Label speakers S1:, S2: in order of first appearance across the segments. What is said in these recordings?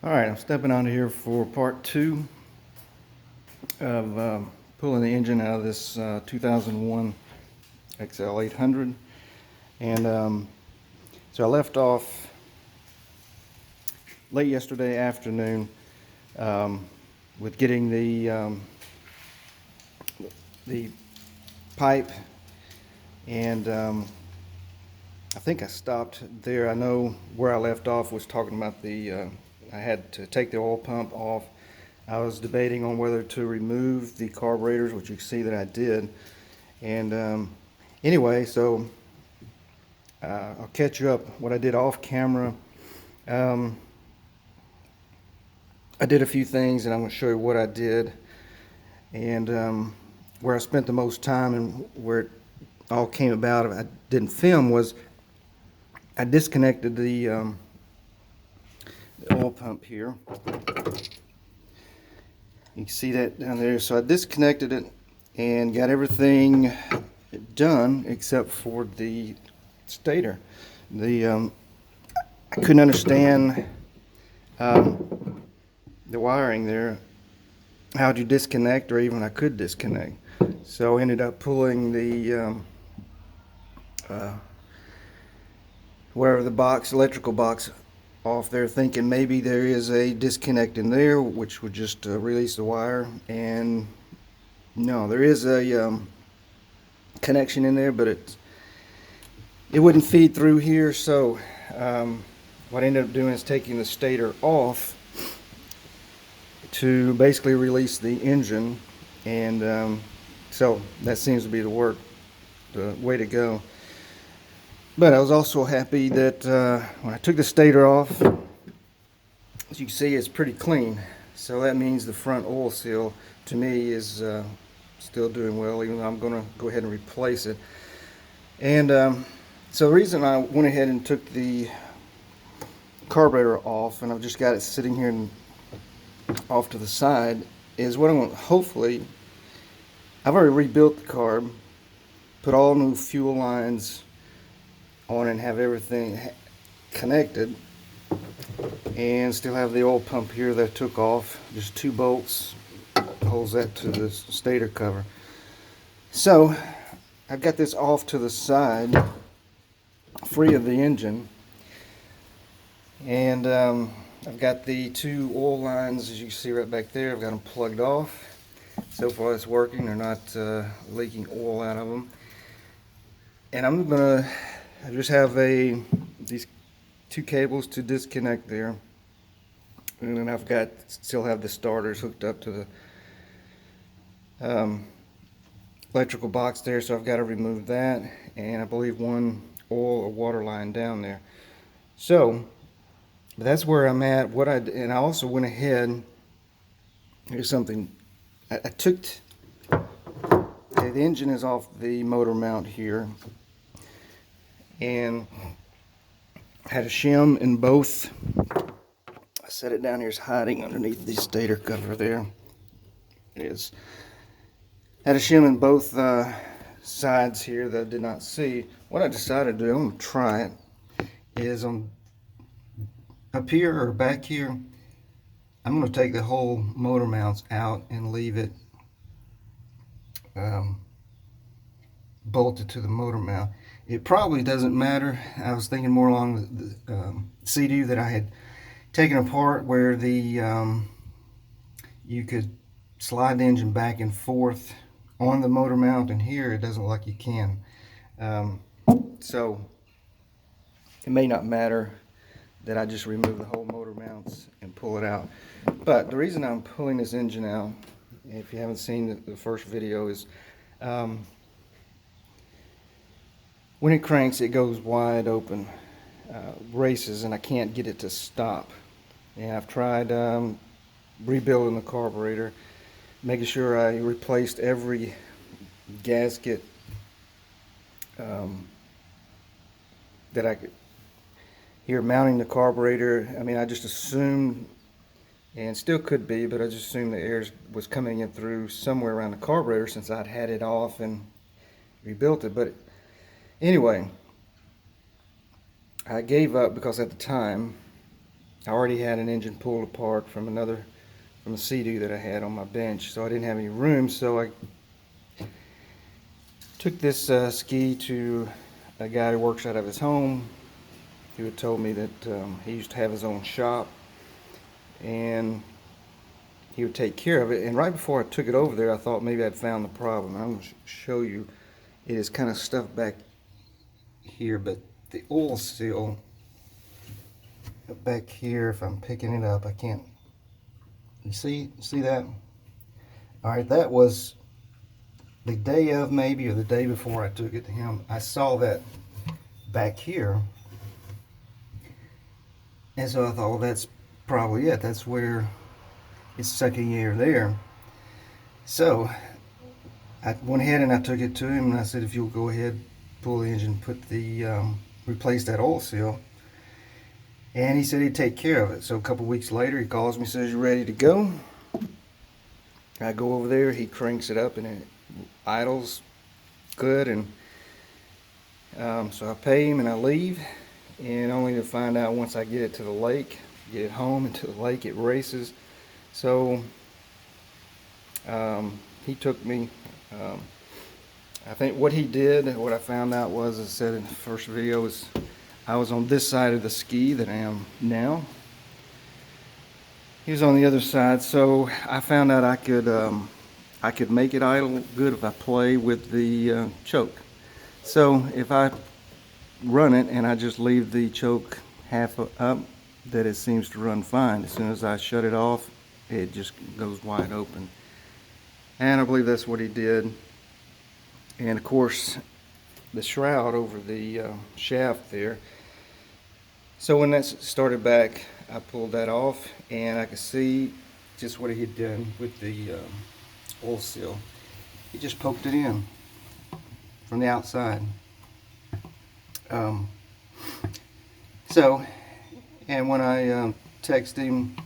S1: Alright, I'm stepping out of here for part 2 of pulling the engine out of this 2001 XL800. And so I left off late yesterday afternoon with getting the pipe, and I think I stopped there. I know where I left off was talking about I had to take the oil pump off. I was debating on whether to remove the carburetors, which you can see that I did. And anyway, so I'll catch you up what I did off camera. I did a few things, and I'm going to show you what I did and where I spent the most time and where it all came about. I didn't film was I disconnected the oil pump here. You can see that down there. So I disconnected it and got everything done except for the stator. I couldn't understand the wiring there, how to disconnect, or even I could disconnect. So I ended up pulling the whatever the box, electrical box, off there, thinking maybe there is a disconnect in there which would just release the wire. And no, there is a connection in there, but it wouldn't feed through here. So what I ended up doing is taking the stator off to basically release the engine, and so that seems to be the way to go. But I was also happy that when I took the stator off, as you can see, it's pretty clean. So that means the front oil seal, to me, is still doing well, even though I'm going to go ahead and replace it. And so the reason I went ahead and took the carburetor off, and I've just got it sitting here and off to the side, is what I'm going to, hopefully, I've already rebuilt the carb, put all new fuel lines on and have everything connected, and still have the oil pump here that I took off. Just 2 bolts holds that to the stator cover. So I've got this off to the side, free of the engine, and I've got the 2 oil lines, as you can see right back there. I've got them plugged off. So far it's working. They're not leaking oil out of them. And I'm gonna just have these 2 cables to disconnect there, and then I've still have the starters hooked up to the electrical box there, so I've got to remove that, and I believe 1 oil or water line down there. So that's where I'm at. And I also went ahead. Here's something I took. Okay, the engine is off the motor mount here, and had a shim in both. I set it down here, it's hiding underneath the stator cover there. It is. Had a shim in both sides here that I did not see. What I decided to do, I'm going to try it, is up here or back here, I'm going to take the whole motor mounts out and leave it bolted to the motor mount. It probably doesn't matter. I was thinking more along the CD that I had taken apart, where you could slide the engine back and forth on the motor mount, and here it doesn't look like you can. So it may not matter that I just remove the whole motor mounts and pull it out. But the reason I'm pulling this engine out, if you haven't seen the first video, is when it cranks, it goes wide open, races, and I can't get it to stop. And I've tried rebuilding the carburetor, making sure I replaced every gasket that I could. Here, mounting the carburetor, I mean, I just assumed, and still could be, but I just assumed the air was coming in through somewhere around the carburetor, since I'd had it off and rebuilt it. But anyway, I gave up because at the time I already had an engine pulled apart from a Sea-Doo that I had on my bench, so I didn't have any room. So I took this ski to a guy who works out of his home, who had told me that he used to have his own shop and he would take care of it. And right before I took it over there, I thought maybe I'd found the problem. I'm going to show you. It is kind of stuffed back here, but the oil seal back here, if I'm picking it up, I can't. You see that? All right, that was the day of, maybe, or the day before I took it to him. I saw that back here, and so I thought, well, that's probably it. That's where it's sucking air there. So I went ahead and I took it to him and I said, if you'll go ahead, pull the engine, put the replace that oil seal. And he said he'd take care of it. So a couple weeks later, he calls me, says, you ready to go? I go over there, he cranks it up and it idles good. And so I pay him and I leave, and only to find out once I get it to the lake, get it home and to the lake, it races. So he took me, I think what he did, what I found out was, as I said in the first video, is I was on this side of the ski that I am now. He was on the other side, so I found out I could make it idle good if I play with the choke. So if I run it and I just leave the choke half up, that it seems to run fine. As soon as I shut it off, it just goes wide open. And I believe that's what he did. And of course, the shroud over the shaft there. So when that started back, I pulled that off, and I could see just what he had done with the oil seal. He just poked it in from the outside. And when I texted him,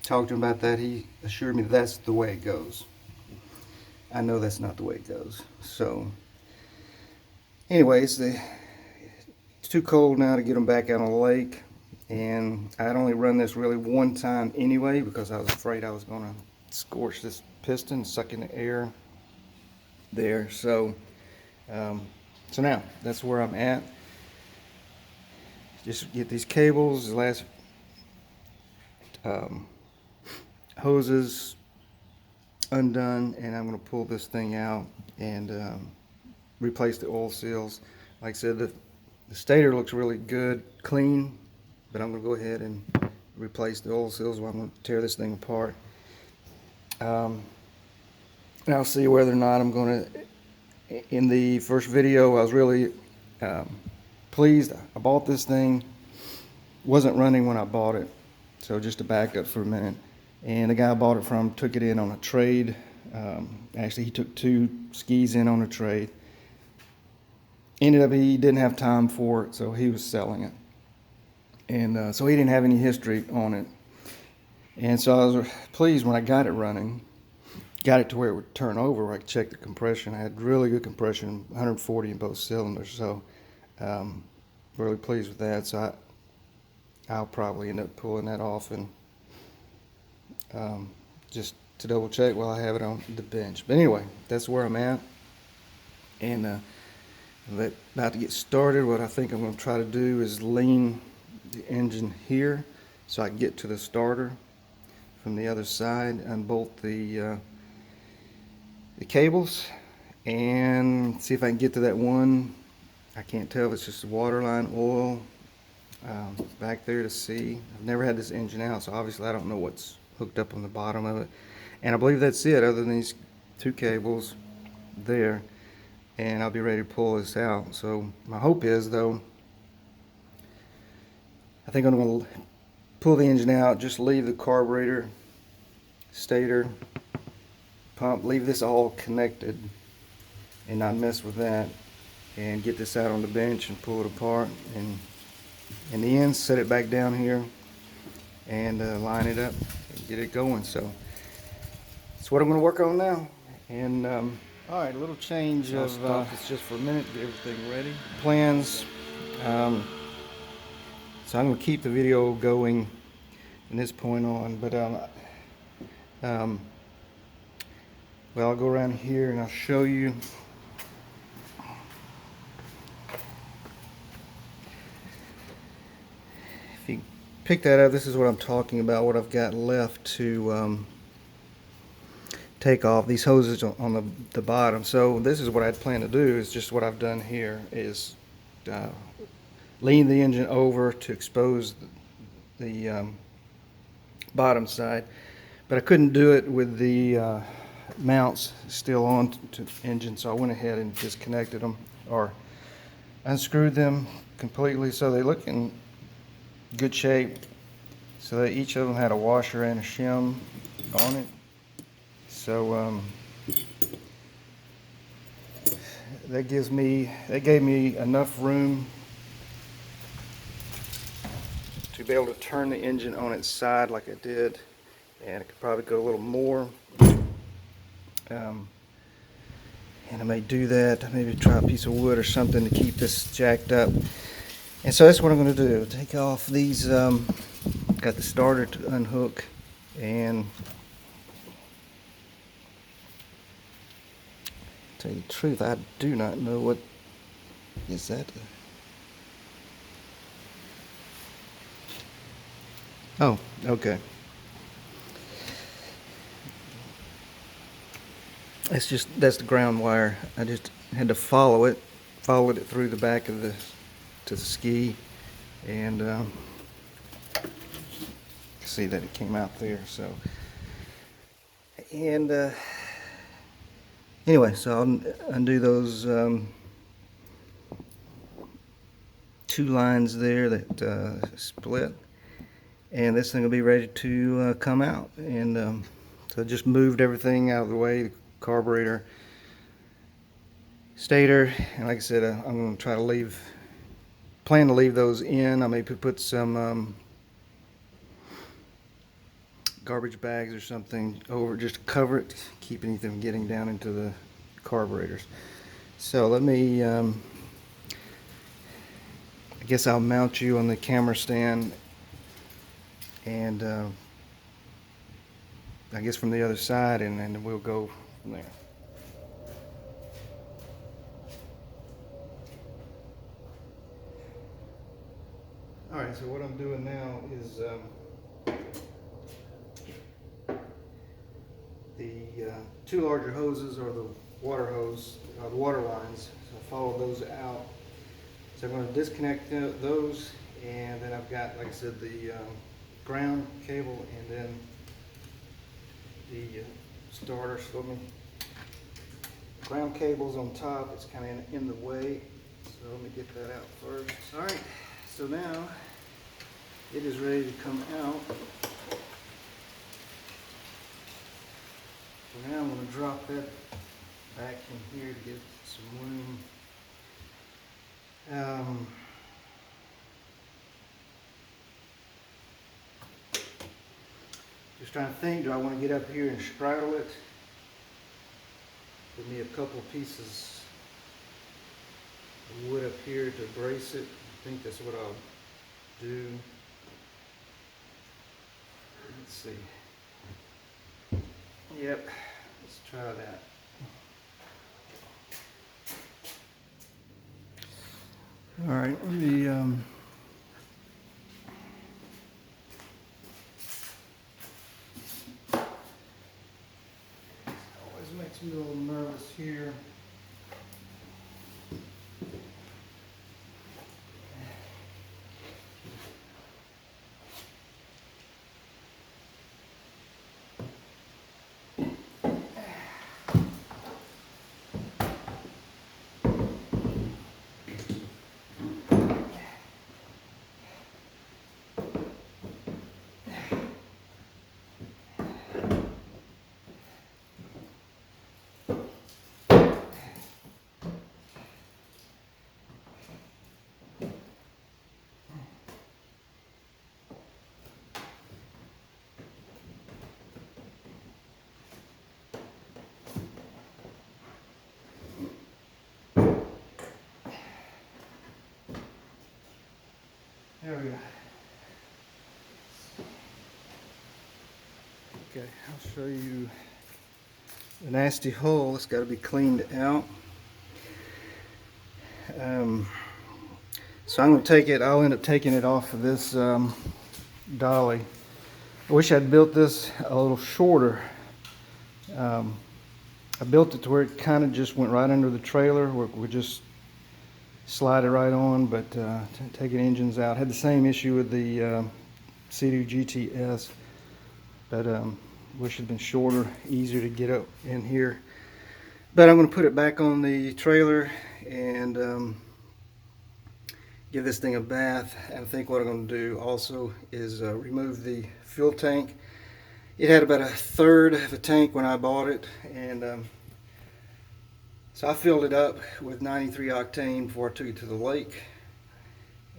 S1: talked to him about that, he assured me that's the way it goes. I know that's not the way it goes. So anyways, it's too cold now to get them back out on the lake, and I'd only run this really one time anyway because I was afraid I was going to scorch this piston, suck in the air there. So so now that's where I'm at. Just get these cables, the last hoses undone, and I'm going to pull this thing out and replace the oil seals. Like I said, the stator looks really good, clean, but I'm going to go ahead and replace the oil seals while I'm going to tear this thing apart. And I'll see whether or not I'm going to, in the first video, I was really pleased. I bought this thing, wasn't running when I bought it, so just to back up for a minute. And the guy I bought it from took it in on a trade. Actually, he took 2 skis in on a trade. Ended up he didn't have time for it, so he was selling it. And so he didn't have any history on it. And so I was pleased when I got it running. Got it to where it would turn over, where I could check the compression. I had really good compression, 140 in both cylinders. So really pleased with that. So I'll probably end up pulling that off and just to double check while I have it on the bench. But anyway, that's where I'm at, and about to get started. What I think I'm going to try to do is lean the engine here so I can get to the starter from the other side, unbolt the cables, and see if I can get to that one. I can't tell if it's just the water line oil back there to see. I've never had this engine out, so obviously I don't know what's hooked up on the bottom of it. And I believe that's it, other than these 2 cables there, and I'll be ready to pull this out. So my hope is, though, I think I'm going to pull the engine out, just leave the carburetor, stator, pump, leave this all connected and not mess with that, and get this out on the bench and pull it apart, and in the end set it back down here and line it up and get it going. So that's what I'm going to work on now. And all right, a little change of it's just for a minute, get everything ready. Plans, So I'm going to keep the video going from this point on, but well, I'll go around here and I'll show you. If you pick that up, this is what I'm talking about, what I've got left to take off these hoses on the bottom. So this is what I'd plan to do, is just what I've done here, is lean the engine over to expose the bottom side, but I couldn't do it with the mounts still on to the engine, so I went ahead and disconnected them or unscrewed them completely, so they look in good shape. So each of them had a washer and a shim on it, so that gave me enough room to be able to turn the engine on its side like I did, and it could probably go a little more. And I may do that, maybe try a piece of wood or something to keep this jacked up. And so that's what I'm going to do. Take off these, got the starter to unhook, and to tell you the truth, I do not know what is that. Oh, okay. That's the ground wire. I just had to followed it through the back of to the ski, and see that it came out there. So, and anyway, so I'll undo those 2 lines there that split, and this thing will be ready to come out. And so I just moved everything out of the way. The carburetor, stator, and like I said, I'm going to try to plan to leave those in. I may put some garbage bags or something over just to cover it, keep anything from getting down into the carburetors. So let me, I guess I'll mount you on the camera stand, and I guess from the other side, and then we'll go from there. Alright, so what I'm doing now is the 2 larger hoses are the water hose, the water lines. So I follow those out. So I'm going to disconnect those, and then I've got, like I said, the ground cable, and then the starter. So let me, ground cable's on top, it's kind of in the way, so let me get that out first. Alright, so now it is ready to come out. So now I'm going to drop that back in here to get some room. Just trying to think, do I want to get up here and straddle it? Give me a couple pieces of wood up here to brace it. I think that's what I'll do. Let's see. Yep, let's try that. All right, let me always makes me a little nervous here. There we go. Okay, I'll show you the nasty hole. It's got to be cleaned out. So I'm going to take it, I'll end up taking it off of this dolly. I wish I'd built this a little shorter. I built it to where it kind of just went right under the trailer, where we just slide it right on, but taking engines out. Had the same issue with the Sea-Doo GTS, but wish it had been shorter, easier to get up in here. But I'm going to put it back on the trailer and give this thing a bath. And I think what I'm going to do also is remove the fuel tank. It had about 1/3 of a tank when I bought it, and so I filled it up with 93 octane before I took it to the lake,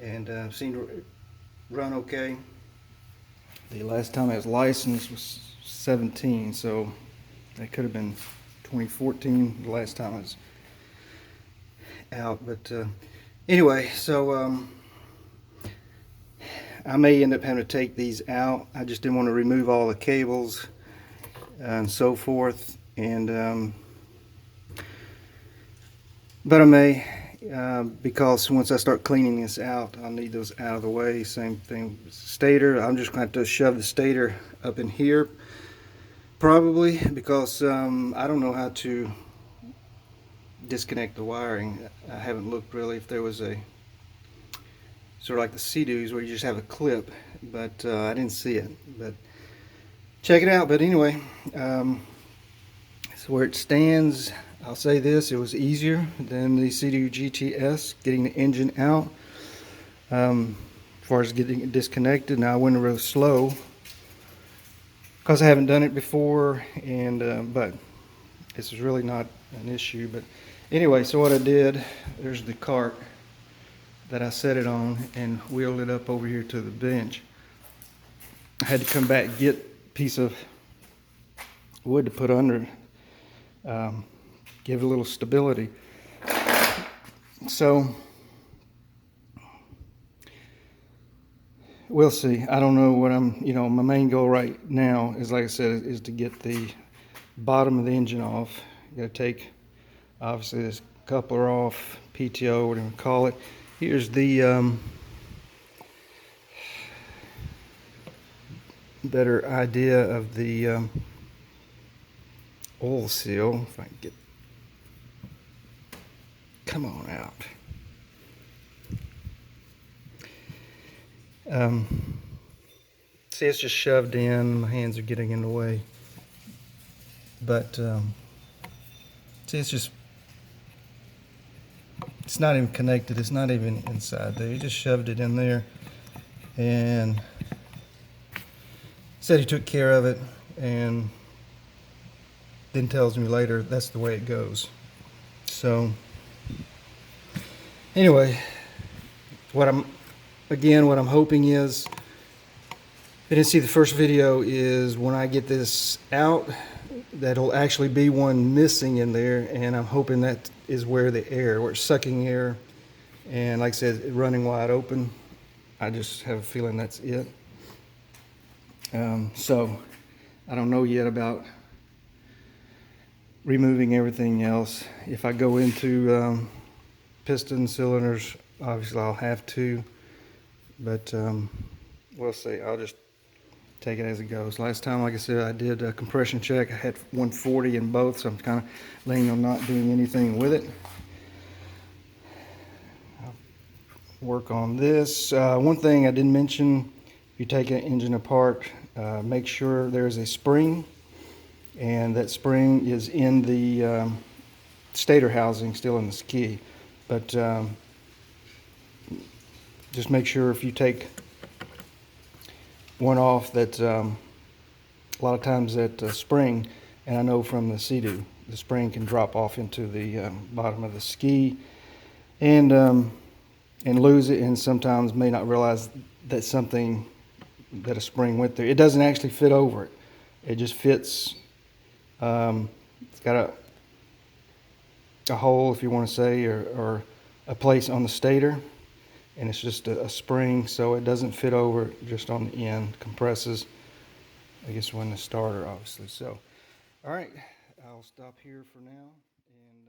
S1: and seemed to run okay. The last time it was licensed was 17, so that could have been 2014 the last time I was out. But anyway, so I may end up having to take these out. I just didn't want to remove all the cables and so forth, and but I may, because once I start cleaning this out, I'll need those out of the way. Same thing with the stator. I'm just going to have to shove the stator up in here probably, because I don't know how to disconnect the wiring. I haven't looked really if there was a sort of like the Sea-Doos where you just have a clip, but I didn't see it. But check it out. But anyway, so where it stands, I'll say this: it was easier than the Sea-Doo GTS getting the engine out. As far as getting it disconnected, now I went real slow because I haven't done it before, and but this is really not an issue. But anyway, so what I did, there's the cart that I set it on and wheeled it up over here to the bench. I had to come back and get a piece of wood to put under, give it a little stability. So we'll see. I don't know what my main goal right now is, like I said, is to get the bottom of the engine off. You gotta take obviously this coupler off, PTO, whatever you call it. Here's the better idea of the oil seal. If I can get, come on out. See, it's just shoved in. My hands are getting in the way. But see, it's not even connected. It's not even inside there. He just shoved it in there and said he took care of it, and then tells me later that's the way it goes. So anyway, what I'm hoping is, I didn't see the first video, is when I get this out, that'll actually be one missing in there, and I'm hoping that is where it's sucking air, and like I said, running wide open. I just have a feeling that's it. So I don't know yet about removing everything else. If I go into piston cylinders, obviously I'll have to, but we'll see. I'll just take it as it goes. Last time, like I said, I did a compression check. I had 140 in both, so I'm kind of laying on not doing anything with it. I'll work on this. One thing I didn't mention: if you take an engine apart, make sure there's a spring, and that spring is in the stator housing, still in the ski. But just make sure if you take one off, that a lot of times that spring, and I know from the Sea-Doo, the spring can drop off into the bottom of the ski and lose it, and sometimes may not realize that a spring went there. It doesn't actually fit over it. It just fits. It's got a hole, if you want to say, or a place on the stator, and it's just a spring, so it doesn't fit over, just on the end, compresses. I guess when the starter, obviously. So, all right, I'll stop here for now, and